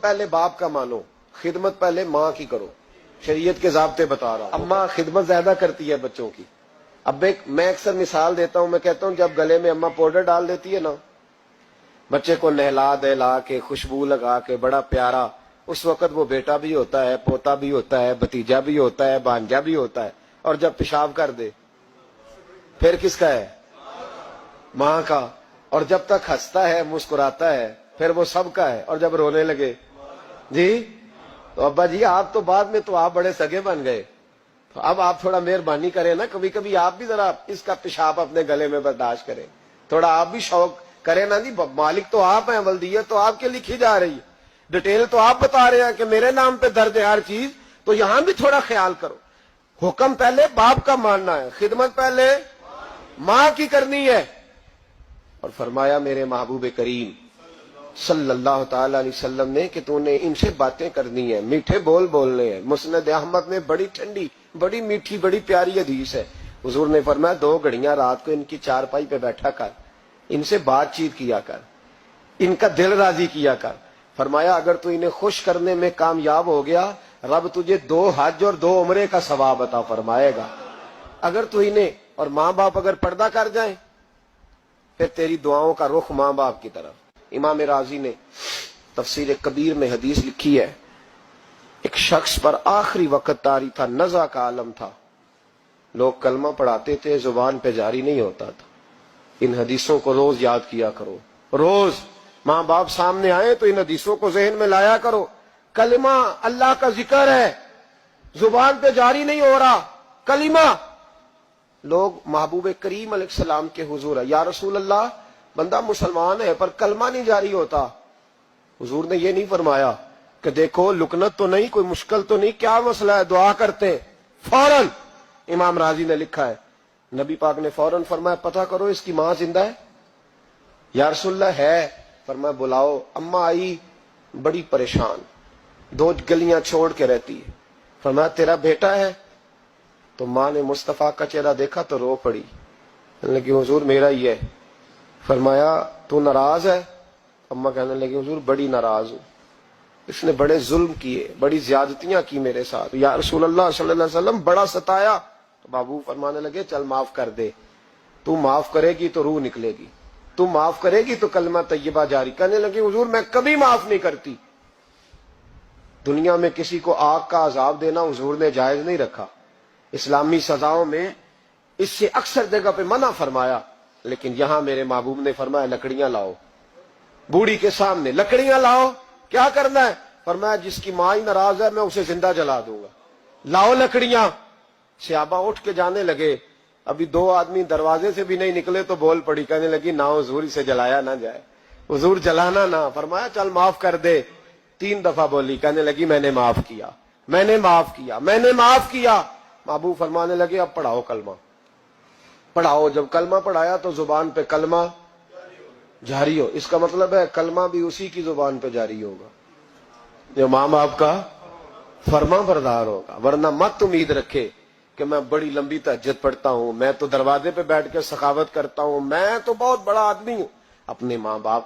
پہلے باپ کا مانو، خدمت پہلے ماں کی کرو. شریعت کے ضابطے بتا رہا ہوں. اماں خدمت زیادہ کرتی ہے بچوں کی. اب میں اکثر مثال دیتا ہوں، میں کہتا ہوں جب گلے میں اماں پاؤڈر ڈال دیتی ہے نا، بچے کو نہلا دہلا کے خوشبو لگا کے بڑا پیارا، اس وقت وہ بیٹا بھی ہوتا ہے، پوتا بھی ہوتا ہے، بھتیجا بھی ہوتا ہے، بھانجا بھی ہوتا ہے. اور جب پیشاب کر دے پھر کس کا ہے؟ ماں کا. اور جب تک ہنستا ہے مسکراتا ہے پھر وہ سب کا ہے. اور جب رونے لگے جی تو ابا جی آپ تو بعد میں تو آپ بڑے سگے بن گئے، تو اب آپ تھوڑا مہربانی کریں نا، کبھی کبھی آپ بھی ذرا اس کا پیشاب اپنے گلے میں برداشت کریں، تھوڑا آپ بھی شوق کریں نا جی. مالک تو آپ ہیں، ولدیت تو آپ کے لکھی جا رہی ہے، ڈیٹیل تو آپ بتا رہے ہیں کہ میرے نام پہ درج ہے ہر چیز، تو یہاں بھی تھوڑا خیال کرو. حکم پہلے باپ کا ماننا ہے، خدمت پہلے ماں کی کرنی ہے. اور فرمایا میرے محبوب کریم صلی اللہ تعالی علیہ وسلم نے کہ تو نے ان سے باتیں کرنی ہیں، میٹھے بول بولنے ہیں. مسند احمد میں بڑی ٹھنڈی، بڑی میٹھی، بڑی پیاری حدیث ہے. حضور نے فرمایا 2 گھڑیاں رات کو ان کی چارپائی پہ بیٹھا کر، ان سے بات چیت کیا کر، ان کا دل راضی کیا کر. فرمایا اگر تو انہیں خوش کرنے میں کامیاب ہو گیا، رب تجھے 2 حج اور 2 عمرے کا ثواب عطا فرمائے گا. اگر تو انہیں، اور ماں باپ اگر پردہ کر جائیں پھر تیری دعاؤں کا رخ ماں باپ کی طرف. امام رازی نے تفسیر کبیر میں حدیث لکھی ہے، ایک شخص پر آخری وقت طاری تھا، نزع کا عالم تھا، لوگ کلمہ پڑھاتے تھے، زبان پہ جاری نہیں ہوتا تھا. ان حدیثوں کو روز یاد کیا کرو، روز ماں باپ سامنے آئے تو ان حدیثوں کو ذہن میں لایا کرو. کلمہ اللہ کا ذکر ہے، زبان پہ جاری نہیں ہو رہا کلمہ. لوگ محبوب کریم علیہ السلام کے حضور ہے، یا رسول اللہ بندہ مسلمان ہے پر کلمہ نہیں جاری ہوتا. حضور نے یہ نہیں فرمایا کہ دیکھو لکنت تو نہیں، کوئی مشکل تو نہیں، کیا مسئلہ ہے، دعا کرتے ہیں. فوراً امام راضی نے لکھا ہے نبی پاک نے فوراً فرمایا پتہ کرو اس کی ماں زندہ ہے. یا رسول اللہ ہے. فرمایا بلاؤ. اماں آئی بڑی پریشان، 2 گلیاں چھوڑ کے رہتی ہے. فرمایا تیرا بیٹا ہے؟ تو ماں نے مصطفیٰ کا چہرہ دیکھا تو رو پڑی، کہنے لگی حضور میرا ہی ہے. فرمایا تو ناراض ہے؟ اماں کہنے لگی حضور بڑی ناراض ہوں، اس نے بڑے ظلم کیے، بڑی زیادتیاں کی میرے ساتھ. یا رسول اللہ صلی اللہ علیہ وسلم بڑا ستایا. بابو فرمانے لگے چل معاف کر دے، تو معاف کرے گی تو روح نکلے گی، تو معاف کرے گی تو کلمہ طیبہ جاری. کہنے لگی حضور میں کبھی معاف نہیں کرتی. دنیا میں کسی کو آگ کا عذاب دینا حضور نے جائز نہیں رکھا، اسلامی سزاؤں میں اس سے اکثر جگہ پہ منع فرمایا، لیکن یہاں میرے محبوب نے فرمایا لکڑیاں لاؤ. بوڑھی کے سامنے لکڑیاں لاؤ، کیا کرنا ہے؟ فرمایا جس کی ماں ہی ناراض ہے میں اسے زندہ جلا دوں گا، لاؤ لکڑیاں. صحابہ اٹھ کے جانے لگے، ابھی 2 آدمی دروازے سے بھی نہیں نکلے تو بول پڑی، کہنے لگی نہ حضور اسے جلایا نہ جائے، حضور جلانا نہ. فرمایا چل معاف کر دے. 3 دفعہ بولی، کہنے لگی میں نے معاف کیا، میں نے معاف کیا، میں نے معاف کیا. محبوب فرمانے لگے اب پڑھاؤ کلمہ، پڑھاؤ. جب کلمہ پڑھایا تو زبان پہ کلمہ جاری ہو. اس کا مطلب ہے کلمہ بھی اسی کی زبان پہ جاری ہوگا جو ماں باپ کا فرما بردار ہوگا. ورنہ مت امید رکھے کہ میں بڑی لمبی تہجد پڑھتا ہوں، میں تو دروازے پہ بیٹھ کے سخاوت کرتا ہوں، میں تو بہت بڑا آدمی ہوں. اپنے ماں باپ